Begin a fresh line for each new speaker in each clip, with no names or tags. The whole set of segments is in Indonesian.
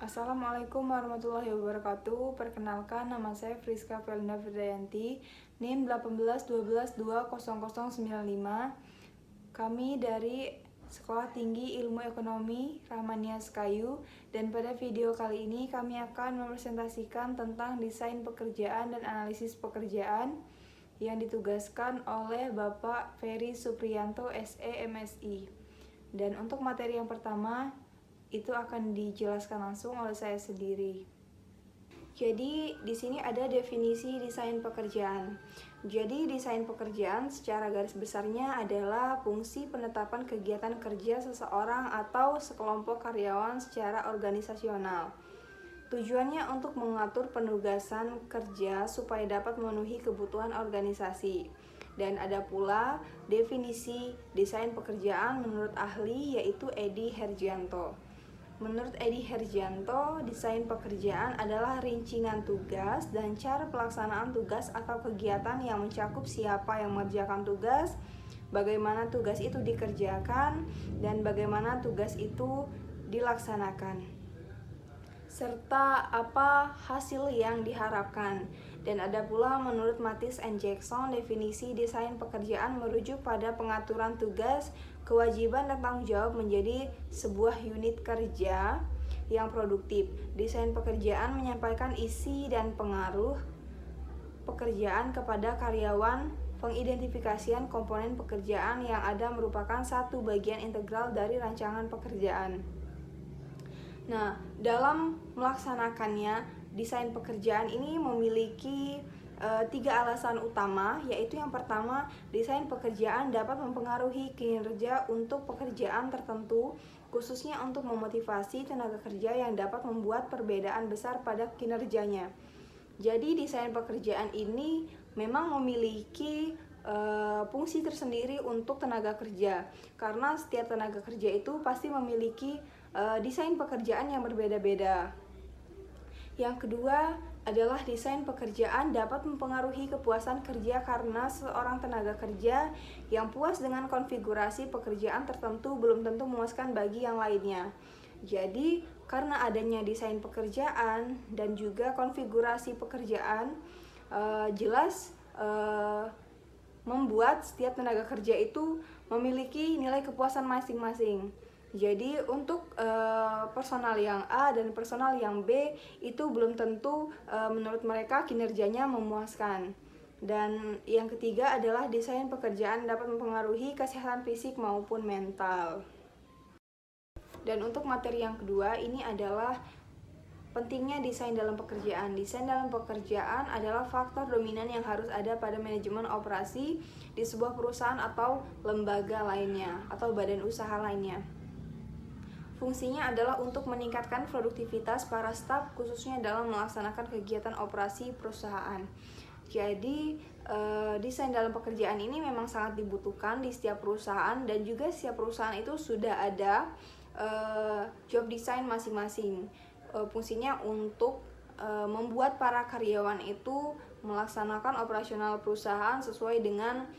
Assalamualaikum warahmatullahi wabarakatuh. Perkenalkan, nama saya Friska Felinda Firdayanti, NIM 18122200095. Kami dari Sekolah Tinggi Ilmu Ekonomi Rahmania Sekayu, dan pada video kali ini kami akan mempresentasikan tentang desain pekerjaan dan analisis pekerjaan yang ditugaskan oleh Bapak Ferry Supriyanto SE MSI. Dan untuk materi yang pertama itu akan dijelaskan langsung oleh saya sendiri. Jadi di sini ada definisi desain pekerjaan. Jadi desain pekerjaan secara garis besarnya adalah fungsi penetapan kegiatan kerja seseorang atau sekelompok karyawan secara organisasional. Tujuannya untuk mengatur penugasan kerja supaya dapat memenuhi kebutuhan organisasi. Dan ada pula definisi desain pekerjaan menurut ahli, yaitu Edi Hergianto. Menurut Edi Hergianto, desain pekerjaan adalah rincingan tugas dan cara pelaksanaan tugas atau kegiatan yang mencakup siapa yang mengerjakan tugas, bagaimana tugas itu dikerjakan, dan bagaimana tugas itu dilaksanakan, serta apa hasil yang diharapkan. Dan ada pula menurut Mathis and Jackson, definisi desain pekerjaan merujuk pada pengaturan tugas, kewajiban dan tanggung jawab menjadi sebuah unit kerja yang produktif. Desain pekerjaan menyampaikan isi dan pengaruh pekerjaan kepada karyawan. Pengidentifikasian komponen pekerjaan yang ada merupakan satu bagian integral dari rancangan pekerjaan. Nah, dalam melaksanakannya, desain pekerjaan ini memiliki 3 alasan utama, yaitu yang pertama, desain pekerjaan dapat mempengaruhi kinerja untuk pekerjaan tertentu, khususnya untuk memotivasi tenaga kerja yang dapat membuat perbedaan besar pada kinerjanya. Jadi desain pekerjaan ini memang memiliki fungsi tersendiri untuk tenaga kerja, karena setiap tenaga kerja itu pasti memiliki desain pekerjaan yang berbeda-beda. Yang kedua adalah desain pekerjaan dapat mempengaruhi kepuasan kerja, karena seorang tenaga kerja yang puas dengan konfigurasi pekerjaan tertentu belum tentu memuaskan bagi yang lainnya. Jadi, karena adanya desain pekerjaan dan juga konfigurasi pekerjaan, jelas membuat setiap tenaga kerja itu memiliki nilai kepuasan masing-masing. Jadi untuk personal yang A dan personal yang B itu belum tentu menurut mereka kinerjanya memuaskan. Dan yang ketiga adalah desain pekerjaan dapat mempengaruhi kesehatan fisik maupun mental. Dan untuk materi yang kedua ini adalah pentingnya desain dalam pekerjaan. Desain dalam pekerjaan adalah faktor dominan yang harus ada pada manajemen operasi di sebuah perusahaan atau lembaga lainnya atau badan usaha lainnya. Fungsinya adalah untuk meningkatkan produktivitas para staf, khususnya dalam melaksanakan kegiatan operasi perusahaan. Jadi, desain dalam pekerjaan ini memang sangat dibutuhkan di setiap perusahaan, dan juga setiap perusahaan itu sudah ada job design masing-masing. Fungsinya untuk membuat para karyawan itu melaksanakan operasional perusahaan sesuai dengan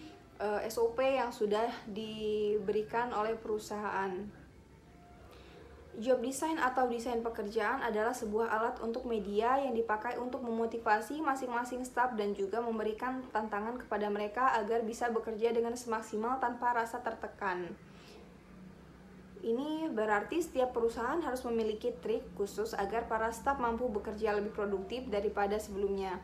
SOP yang sudah diberikan oleh perusahaan. Job design atau desain pekerjaan adalah sebuah alat untuk media yang dipakai untuk memotivasi masing-masing staf dan juga memberikan tantangan kepada mereka agar bisa bekerja dengan semaksimal tanpa rasa tertekan. Ini berarti setiap perusahaan harus memiliki trik khusus agar para staf mampu bekerja lebih produktif daripada sebelumnya,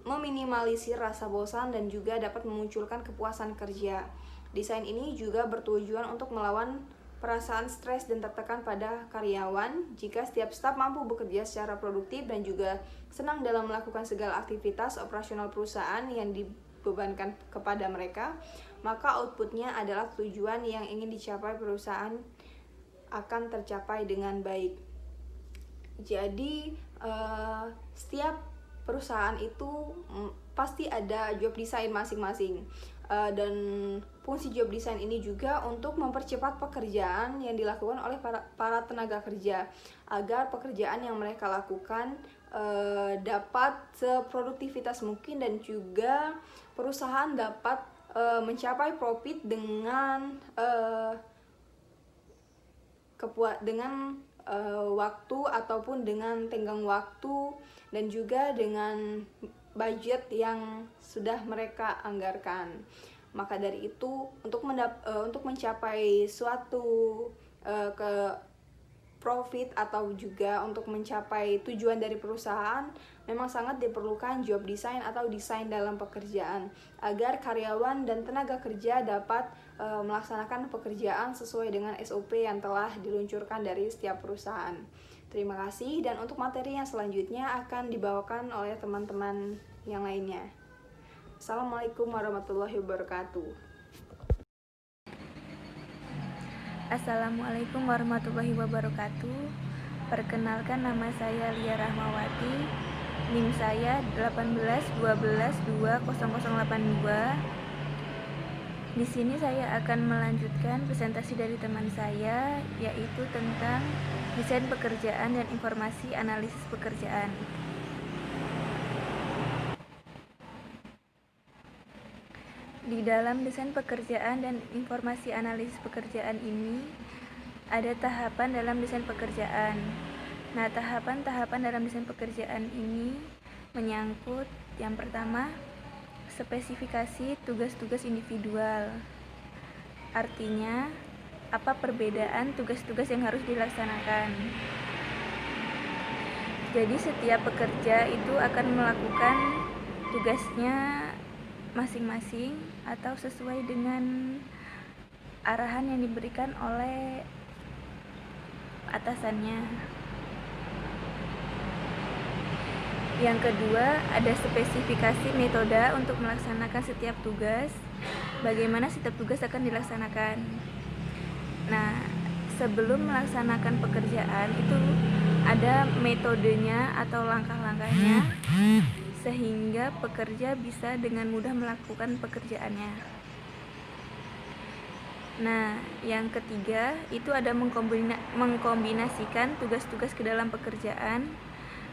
meminimalisir rasa bosan dan juga dapat memunculkan kepuasan kerja. Desain ini juga bertujuan untuk melawan perasaan stres dan tertekan pada karyawan. Jika setiap staf mampu bekerja secara produktif dan juga senang dalam melakukan segala aktivitas operasional perusahaan yang dibebankan kepada mereka, maka outputnya adalah tujuan yang ingin dicapai perusahaan akan tercapai dengan baik. Jadi setiap perusahaan itu pasti ada job design masing-masing. Dan fungsi job design ini juga untuk mempercepat pekerjaan yang dilakukan oleh para tenaga kerja, agar pekerjaan yang mereka lakukan dapat seproduktivitas mungkin, dan juga perusahaan dapat mencapai profit dengan waktu ataupun dengan tenggang waktu dan juga dengan budget yang sudah mereka anggarkan. Maka dari itu untuk mencapai suatu ke profit atau juga untuk mencapai tujuan dari perusahaan, memang sangat diperlukan job design atau desain dalam pekerjaan agar karyawan dan tenaga kerja dapat melaksanakan pekerjaan sesuai dengan SOP yang telah diluncurkan dari setiap perusahaan. Terima kasih, dan untuk materi yang selanjutnya akan dibawakan oleh teman-teman yang lainnya. Assalamualaikum warahmatullahi wabarakatuh.
Assalamualaikum warahmatullahi wabarakatuh. Perkenalkan, nama saya Lia Rahmawati. NIM saya 1812120082. Di sini saya akan melanjutkan presentasi dari teman saya, yaitu tentang desain pekerjaan dan informasi analisis pekerjaan. Di dalam desain pekerjaan dan informasi analisis pekerjaan ini, ada tahapan dalam desain pekerjaan. Nah, tahapan-tahapan dalam desain pekerjaan ini menyangkut yang pertama, spesifikasi tugas-tugas individual. Artinya, apa perbedaan tugas-tugas yang harus dilaksanakan. Jadi setiap pekerja itu akan melakukan tugasnya masing-masing atau sesuai dengan arahan yang diberikan oleh atasannya. Yang kedua, ada spesifikasi metode untuk melaksanakan setiap tugas. Bagaimana setiap tugas akan dilaksanakan. Nah, sebelum melaksanakan pekerjaan itu ada metodenya atau langkah-langkahnya, sehingga pekerja bisa dengan mudah melakukan pekerjaannya. Nah, yang ketiga itu ada mengkombinasikan tugas-tugas ke dalam pekerjaan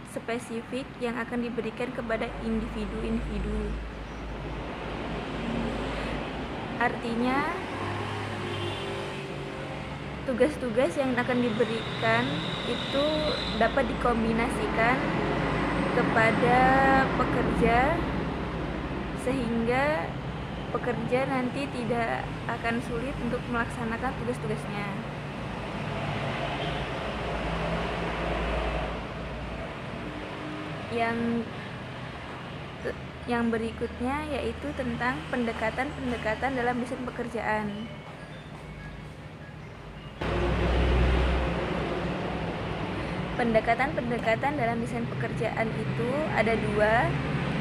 spesifik yang akan diberikan kepada individu-individu. Artinya, tugas-tugas yang akan diberikan itu dapat dikombinasikan kepada pekerja sehingga pekerja nanti tidak akan sulit untuk melaksanakan tugas-tugasnya. Yang berikutnya yaitu tentang pendekatan-pendekatan dalam desain pekerjaan. Pendekatan-pendekatan dalam desain pekerjaan itu ada dua.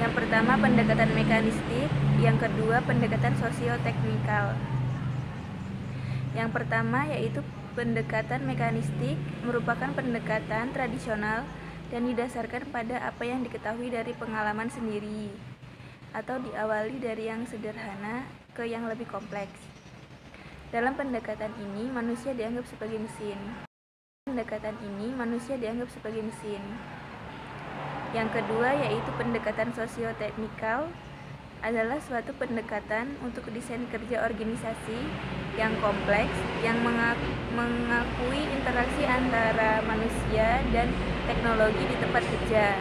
Yang pertama pendekatan mekanistik, yang kedua pendekatan sosioteknikal. Yang pertama yaitu pendekatan mekanistik, merupakan pendekatan tradisional dan didasarkan pada apa yang diketahui dari pengalaman sendiri atau diawali dari yang sederhana ke yang lebih kompleks. Dalam pendekatan ini manusia dianggap sebagai mesin. Yang kedua yaitu pendekatan sosioteknikal, adalah suatu pendekatan untuk desain kerja organisasi yang kompleks yang mengakui interaksi antara manusia dan teknologi di tempat kerja.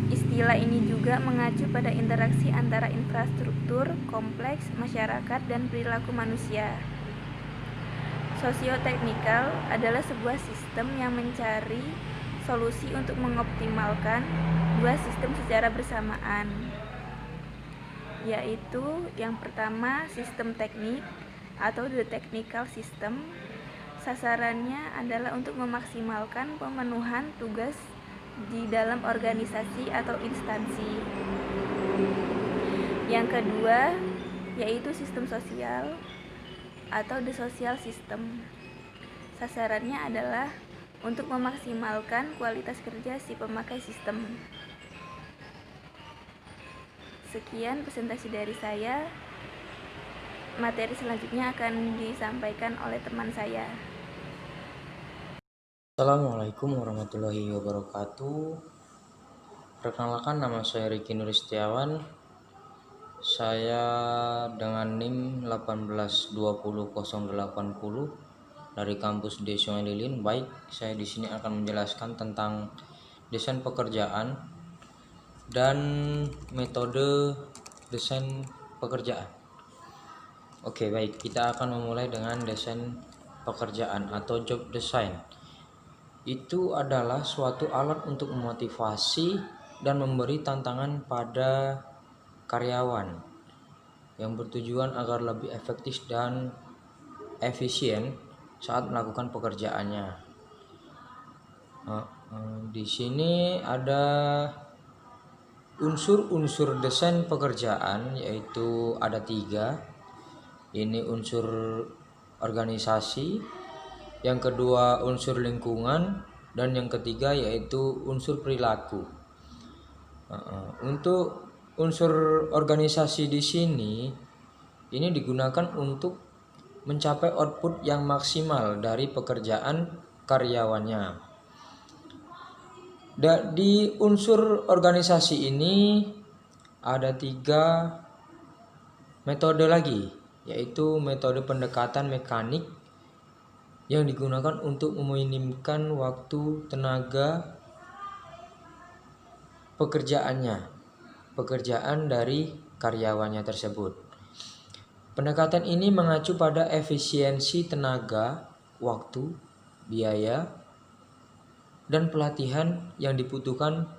Istilah ini juga mengacu pada interaksi antara infrastruktur, kompleks, masyarakat, dan perilaku manusia. Sosioteknikal adalah sebuah sistem yang mencari solusi untuk mengoptimalkan dua sistem secara bersamaan, yaitu yang pertama sistem teknik atau the technical system. Sasarannya adalah untuk memaksimalkan pemenuhan tugas di dalam organisasi atau instansi. Yang kedua yaitu sistem sosial atau the social system. Sasarannya adalah untuk memaksimalkan kualitas kerja si pemakai sistem. Sekian presentasi dari saya. Materi selanjutnya akan disampaikan oleh teman saya.
Assalamualaikum warahmatullahi wabarakatuh. Perkenalkan, nama saya Riki Nur Setiawan. Saya dengan NIM 1820080 dari kampus D. Sungai Lilin. Baik, saya di sini akan menjelaskan tentang desain pekerjaan dan metode desain pekerjaan. Oke, baik, kita akan memulai dengan desain pekerjaan atau job design. Itu adalah suatu alat untuk memotivasi dan memberi tantangan pada karyawan yang bertujuan agar lebih efektif dan efisien saat melakukan pekerjaannya. Di sini ada unsur-unsur desain pekerjaan, yaitu ada 3. Ini unsur organisasi, yang kedua unsur lingkungan, dan yang ketiga yaitu unsur perilaku. Untuk unsur organisasi di sini ini digunakan untuk mencapai output yang maksimal dari pekerjaan karyawannya. Di unsur organisasi ini ada 3 metode lagi, yaitu metode pendekatan mekanik yang digunakan untuk meminimkan waktu tenaga pekerjaan dari karyawannya tersebut. Pendekatan ini mengacu pada efisiensi tenaga, waktu, biaya, dan pelatihan yang dibutuhkan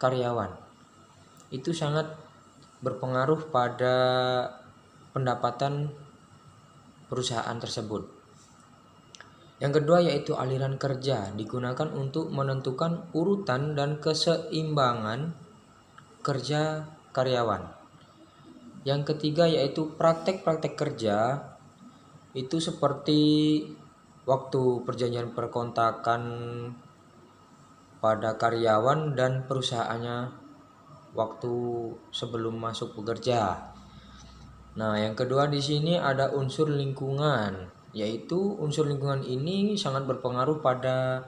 karyawan. Itu sangat berpengaruh pada pendapatan perusahaan tersebut. Yang kedua yaitu aliran kerja, digunakan untuk menentukan urutan dan keseimbangan kerja karyawan. Yang ketiga yaitu praktek-praktek kerja, itu seperti waktu perjanjian perkontrakan pada karyawan dan perusahaannya waktu sebelum masuk bekerja. Nah, yang kedua di sini ada unsur lingkungan, yaitu unsur lingkungan ini sangat berpengaruh pada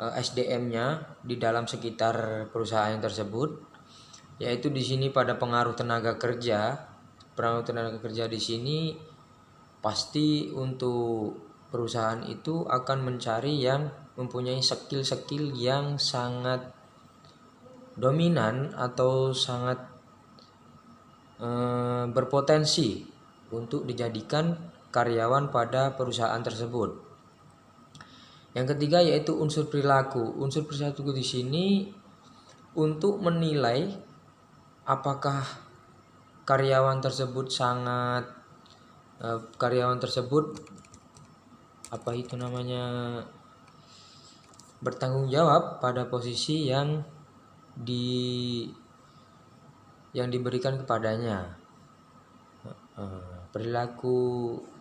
SDM-nya di dalam sekitar perusahaan tersebut. Yaitu di sini pada pengaruh tenaga kerja. Pengaruh tenaga kerja di sini pasti untuk perusahaan itu akan mencari yang mempunyai skill-skill yang sangat dominan atau sangat berpotensi untuk dijadikan karyawan pada perusahaan tersebut. Yang ketiga yaitu unsur perilaku. Unsur perilaku di sini untuk menilai apakah karyawan tersebut bertanggung jawab pada posisi yang diberikan kepadanya. Perilaku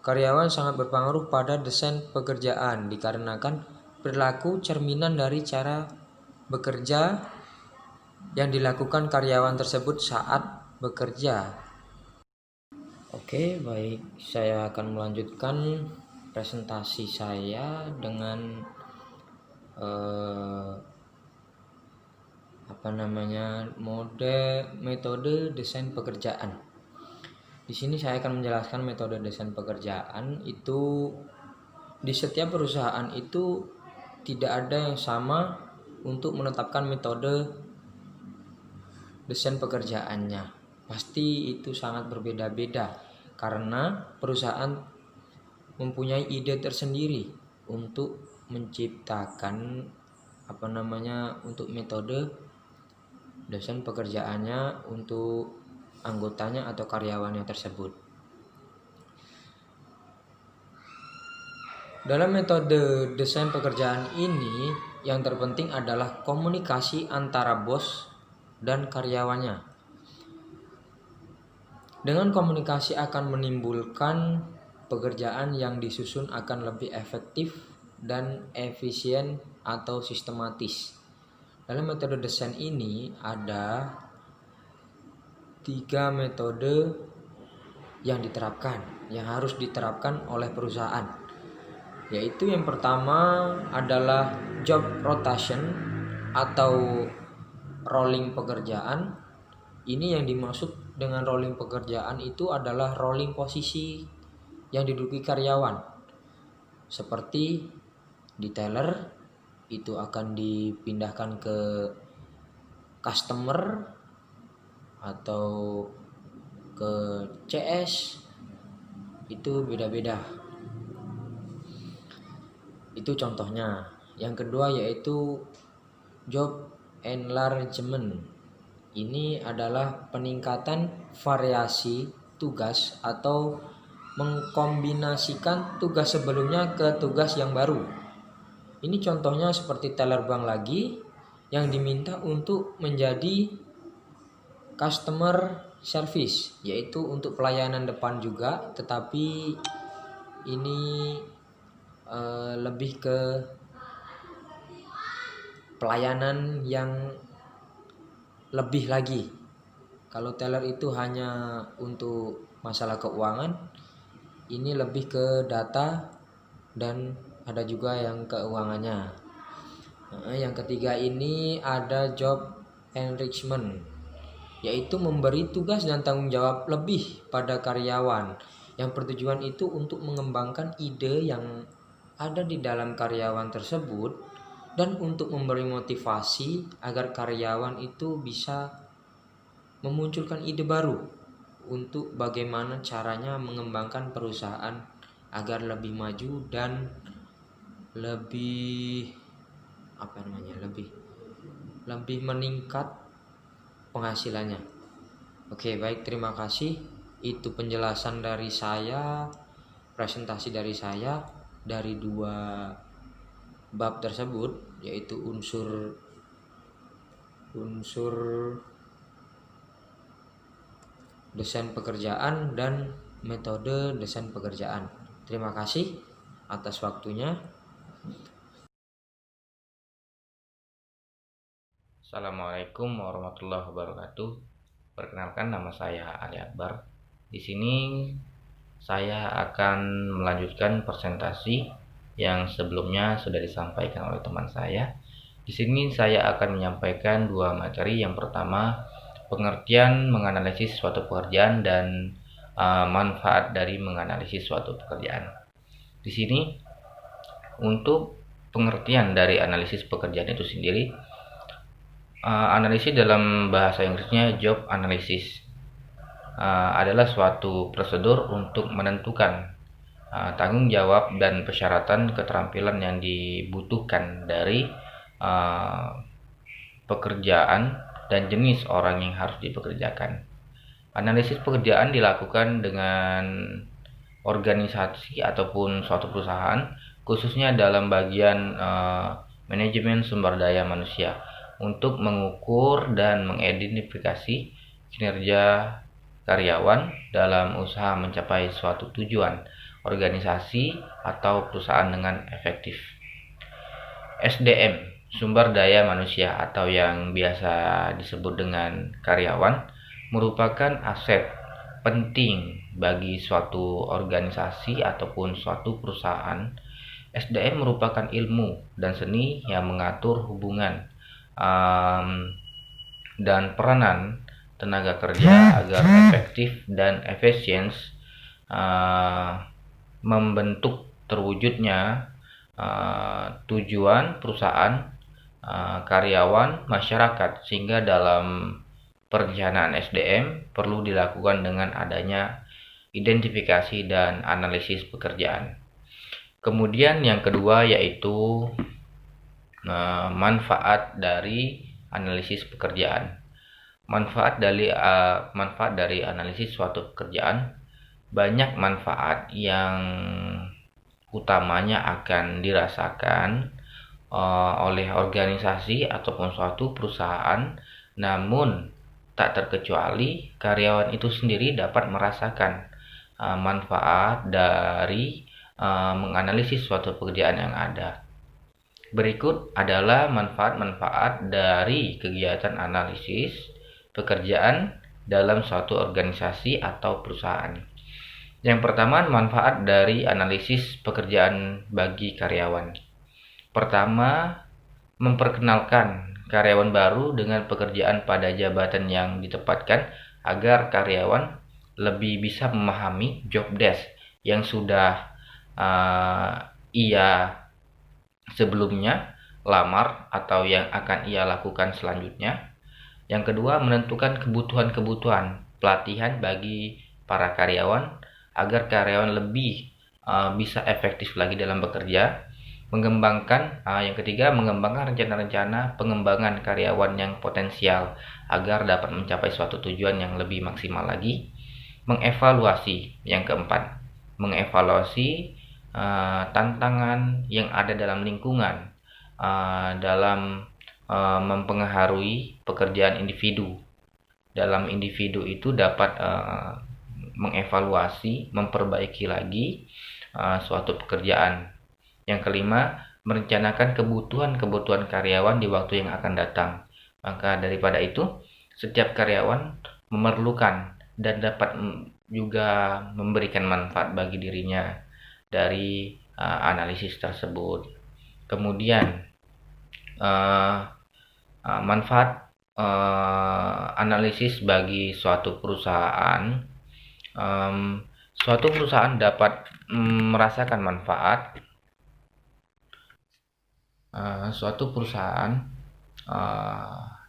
karyawan sangat berpengaruh pada desain pekerjaan, dikarenakan perilaku cerminan dari cara bekerja yang dilakukan karyawan tersebut saat bekerja. Oke, baik, saya akan melanjutkan presentasi saya dengan metode desain pekerjaan. Di sini saya akan menjelaskan metode desain pekerjaan itu di setiap perusahaan itu tidak ada yang sama untuk menetapkan metode desain pekerjaannya. Pasti itu sangat berbeda-beda karena perusahaan mempunyai ide tersendiri untuk menciptakan untuk metode desain pekerjaannya untuk anggotanya atau karyawannya tersebut. Dalam metode desain pekerjaan ini yang terpenting adalah komunikasi antara bos dan karyawannya. Dengan komunikasi akan menimbulkan pekerjaan yang disusun akan lebih efektif dan efisien atau sistematis. Dalam metode desain ini ada 3 metode yang harus diterapkan oleh perusahaan. Yaitu yang pertama adalah job rotation atau rolling pekerjaan. Ini yang dimaksud dengan rolling pekerjaan itu adalah rolling posisi yang diduduki karyawan. Seperti detailer itu akan dipindahkan ke customer atau ke CS, itu beda-beda. Itu contohnya. Yang kedua yaitu job enlargement. Ini adalah peningkatan variasi tugas atau mengkombinasikan tugas sebelumnya ke tugas yang baru. Ini contohnya seperti teller bank lagi yang diminta untuk menjadi customer service, yaitu untuk pelayanan depan juga, tetapi ini lebih ke pelayanan yang lebih lagi. Kalau teller itu hanya untuk masalah keuangan, ini lebih ke data dan ada juga yang keuangannya. Yang ketiga ini ada job enrichment, yaitu memberi tugas dan tanggung jawab lebih pada karyawan. Yang bertujuan itu untuk mengembangkan ide yang ada di dalam karyawan tersebut dan untuk memberi motivasi agar karyawan itu bisa memunculkan ide baru untuk bagaimana caranya mengembangkan perusahaan agar lebih maju dan lebih lebih meningkat penghasilannya. Oke, baik, terima kasih. Itu penjelasan dari saya, presentasi dari saya dari dua bab tersebut, yaitu unsur desain pekerjaan dan metode desain pekerjaan. Terima kasih atas waktunya.
Assalamualaikum warahmatullahi wabarakatuh. Perkenalkan, nama saya Ali Akbar. Di sini saya akan melanjutkan presentasi yang sebelumnya sudah disampaikan oleh teman saya. Di sini saya akan menyampaikan dua materi. Yang pertama, pengertian menganalisis suatu pekerjaan dan manfaat dari menganalisis suatu pekerjaan. Di sini untuk pengertian dari analisis pekerjaan itu sendiri, analisis dalam bahasa Inggrisnya job analysis adalah suatu prosedur untuk menentukan tanggung jawab dan persyaratan keterampilan yang dibutuhkan dari pekerjaan dan jenis orang yang harus dipekerjakan. Analisis pekerjaan dilakukan dengan organisasi ataupun suatu perusahaan, khususnya dalam bagian manajemen sumber daya manusia, untuk mengukur dan mengidentifikasi kinerja karyawan dalam usaha mencapai suatu tujuan organisasi atau perusahaan dengan efektif. SDM, sumber daya manusia atau yang biasa disebut dengan karyawan, merupakan aset penting bagi suatu organisasi ataupun suatu perusahaan. SDM merupakan ilmu dan seni yang mengatur hubungan dan peranan tenaga kerja agar efektif dan efisien membentuk terwujudnya tujuan perusahaan, karyawan, masyarakat, sehingga dalam perencanaan SDM perlu dilakukan dengan adanya identifikasi dan analisis pekerjaan. Kemudian yang kedua yaitu manfaat dari analisis pekerjaan. Manfaat dari analisis suatu pekerjaan, banyak manfaat yang utamanya akan dirasakan oleh organisasi ataupun suatu perusahaan, namun tak terkecuali karyawan itu sendiri dapat merasakan manfaat dari menganalisis suatu pekerjaan yang ada. Berikut adalah manfaat-manfaat dari kegiatan analisis pekerjaan dalam suatu organisasi atau perusahaan. Yang pertama, manfaat dari analisis pekerjaan bagi karyawan. Pertama, memperkenalkan karyawan baru dengan pekerjaan pada jabatan yang ditempatkan agar karyawan lebih bisa memahami job desk yang sudah ia sebelumnya lamar atau yang akan ia lakukan selanjutnya. Yang kedua, menentukan kebutuhan-kebutuhan pelatihan bagi para karyawan agar karyawan lebih bisa efektif lagi dalam bekerja. Yang ketiga, mengembangkan rencana-rencana pengembangan karyawan yang potensial agar dapat mencapai suatu tujuan yang lebih maksimal lagi. Mengevaluasi, yang keempat, mengevaluasi tantangan yang ada dalam lingkungan dalam mempengaruhi pekerjaan individu. Dalam individu itu dapat mengevaluasi, memperbaiki lagi suatu pekerjaan. Yang kelima, merencanakan kebutuhan karyawan di waktu yang akan datang. Maka daripada itu, setiap karyawan memerlukan dan dapat juga memberikan manfaat bagi dirinya dari analisis tersebut. Kemudian manfaat analisis bagi suatu perusahaan. Suatu perusahaan dapat merasakan manfaat.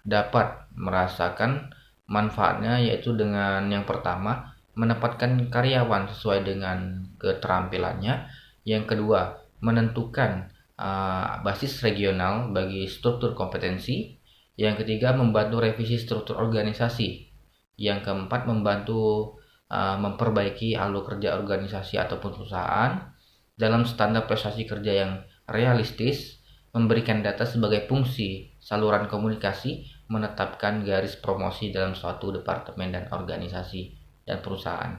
Dapat merasakan manfaatnya, yaitu dengan yang pertama, menempatkan karyawan sesuai dengan keterampilannya. Yang kedua, menentukan basis regional bagi struktur kompetensi. Yang ketiga, membantu revisi struktur organisasi. Yang keempat, membantu memperbaiki alur kerja organisasi ataupun perusahaan dalam standar prestasi kerja yang realistis, memberikan data sebagai fungsi saluran komunikasi, menetapkan garis promosi dalam suatu departemen dan organisasi dan perusahaan.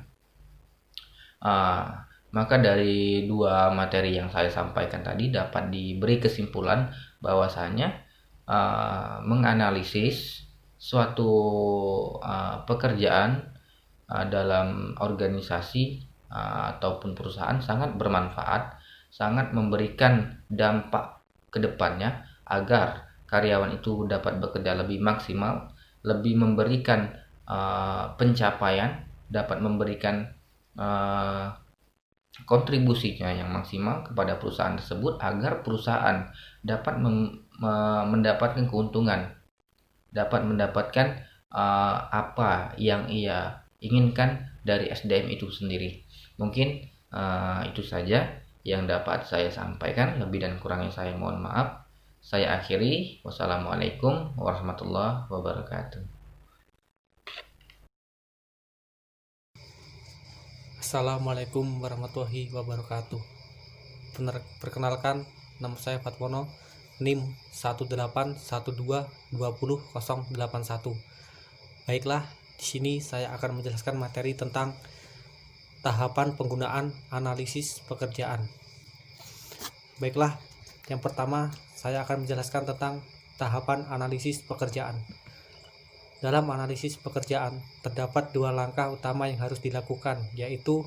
Maka dari dua materi yang saya sampaikan tadi dapat diberi kesimpulan bahwasanya menganalisis suatu pekerjaan dalam organisasi ataupun perusahaan sangat bermanfaat, sangat memberikan dampak ke depannya agar karyawan itu dapat bekerja lebih maksimal, lebih memberikan pencapaian, dapat memberikan kontribusinya yang maksimal kepada perusahaan tersebut agar perusahaan dapat mendapatkan keuntungan, dapat mendapatkan apa yang ia inginkan dari SDM itu sendiri. Mungkin itu saja yang dapat saya sampaikan. Lebih dan kurangnya saya mohon maaf. Saya akhiri. Wassalamualaikum warahmatullahi wabarakatuh.
Assalamualaikum warahmatullahi wabarakatuh. Perkenalkan, nama saya Fatwono, NIM 18122020081. Baiklah, di sini saya akan menjelaskan materi tentang tahapan penggunaan analisis pekerjaan. Baiklah, yang pertama saya akan menjelaskan tentang tahapan analisis pekerjaan. Dalam analisis pekerjaan terdapat dua langkah utama yang harus dilakukan, yaitu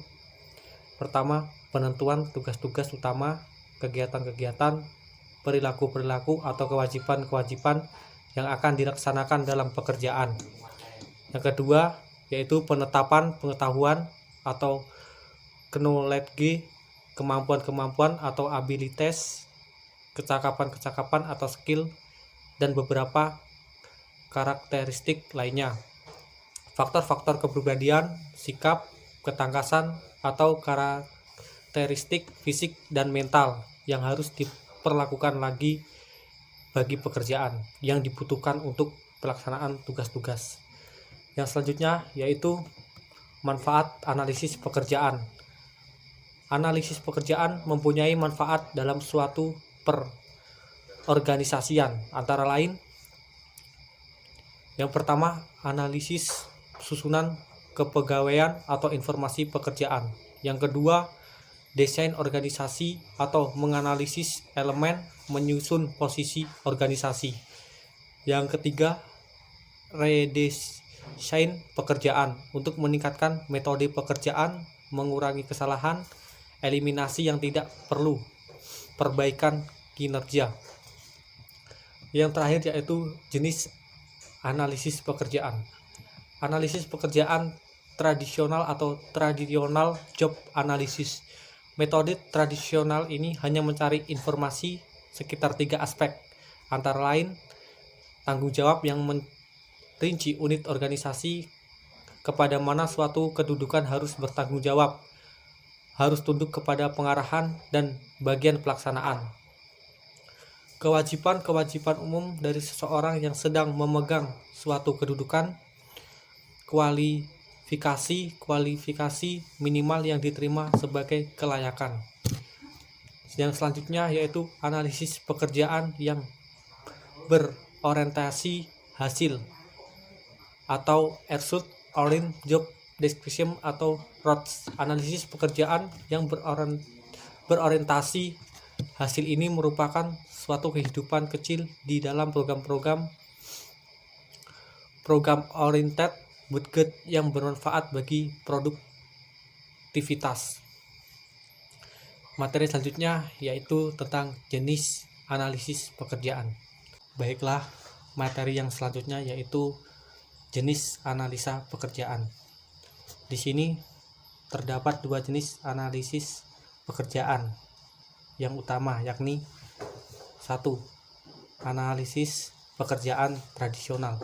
pertama, penentuan tugas-tugas utama, kegiatan-kegiatan, perilaku-perilaku atau kewajiban-kewajiban yang akan dilaksanakan dalam pekerjaan. Yang kedua, yaitu penetapan pengetahuan atau knowledge, kemampuan-kemampuan atau abilitas, kecakapan-kecakapan atau skill, dan beberapa karakteristik lainnya. Faktor-faktor kepribadian, sikap, ketangkasan, atau karakteristik fisik dan mental yang harus diperlakukan lagi bagi pekerjaan yang dibutuhkan untuk pelaksanaan tugas-tugas. Yang selanjutnya yaitu manfaat analisis pekerjaan. Analisis pekerjaan mempunyai manfaat dalam suatu perorganisasian, antara lain yang pertama, analisis susunan kepegawaian atau informasi pekerjaan. Yang kedua, desain organisasi atau menganalisis elemen menyusun posisi organisasi. Yang ketiga, redesign pekerjaan untuk meningkatkan metode pekerjaan, mengurangi kesalahan, eliminasi yang tidak perlu, perbaikan kinerja. Yang terakhir yaitu jenis analisis pekerjaan. Analisis pekerjaan tradisional atau traditional job analysis. Metode tradisional ini hanya mencari informasi sekitar 3 aspek, antara lain tanggung jawab yang merinci unit organisasi kepada mana suatu kedudukan harus bertanggung jawab, harus tunduk kepada pengarahan dan bagian pelaksanaan. Kewajiban-kewajiban umum dari seseorang yang sedang memegang suatu kedudukan, kualifikasi minimal yang diterima sebagai kelayakan. Yang selanjutnya yaitu analisis pekerjaan yang berorientasi hasil atau Result Oriented Job Description atau RODS. Analisis pekerjaan yang berorientasi hasil ini merupakan suatu kehidupan kecil di dalam program oriented budget yang bermanfaat bagi produktivitas. Materi selanjutnya yaitu tentang jenis analisis pekerjaan. Baiklah, materi yang selanjutnya yaitu jenis analisa pekerjaan. Di sini terdapat 2 jenis analisis pekerjaan yang utama, yakni 1. Analisis pekerjaan tradisional,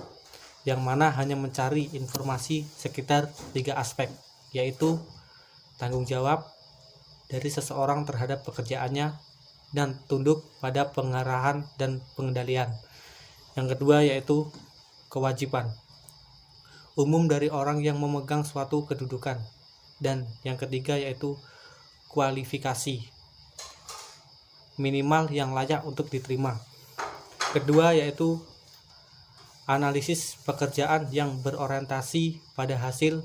yang mana hanya mencari informasi sekitar 3 aspek, yaitu tanggung jawab dari seseorang terhadap pekerjaannya dan tunduk pada pengarahan dan pengendalian. Yang kedua yaitu kewajiban umum dari orang yang memegang suatu kedudukan, dan yang ketiga yaitu kualifikasi minimal yang layak untuk diterima. Kedua yaitu analisis pekerjaan yang berorientasi pada hasil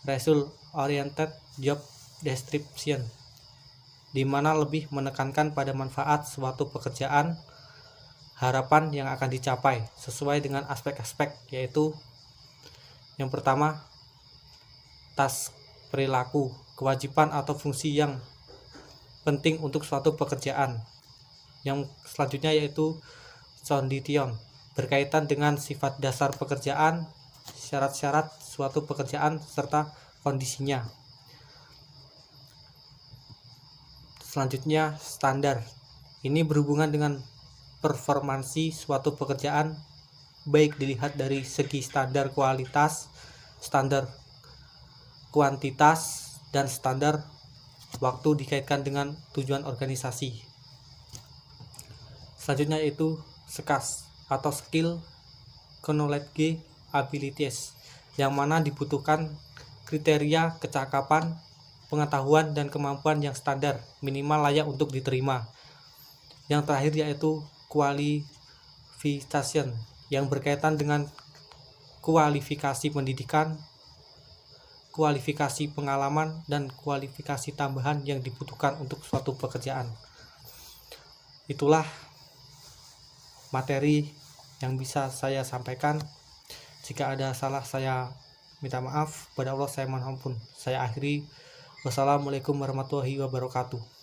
Result Oriented Job Description, di mana lebih menekankan pada manfaat suatu pekerjaan, harapan yang akan dicapai sesuai dengan aspek-aspek, yaitu yang pertama task perilaku, kewajiban atau fungsi yang penting untuk suatu pekerjaan. Yang selanjutnya yaitu condition, berkaitan dengan sifat dasar pekerjaan, syarat-syarat suatu pekerjaan serta kondisinya. Selanjutnya standar, ini berhubungan dengan performansi suatu pekerjaan, baik dilihat dari segi standar kualitas, standar kuantitas, dan standar waktu dikaitkan dengan tujuan organisasi. Selanjutnya yaitu SKAS atau Skill Knowledge Abilities, yang mana dibutuhkan kriteria kecakapan, pengetahuan, dan kemampuan yang standar minimal layak untuk diterima. Yang terakhir yaitu Qualification, yang berkaitan dengan kualifikasi pendidikan, kualifikasi pengalaman, dan kualifikasi tambahan yang dibutuhkan untuk suatu pekerjaan. Itulah materi yang bisa saya sampaikan. Jika ada salah, saya minta maaf. Pada Allah saya mohon ampun. Saya akhiri. Wassalamualaikum warahmatullahi wabarakatuh.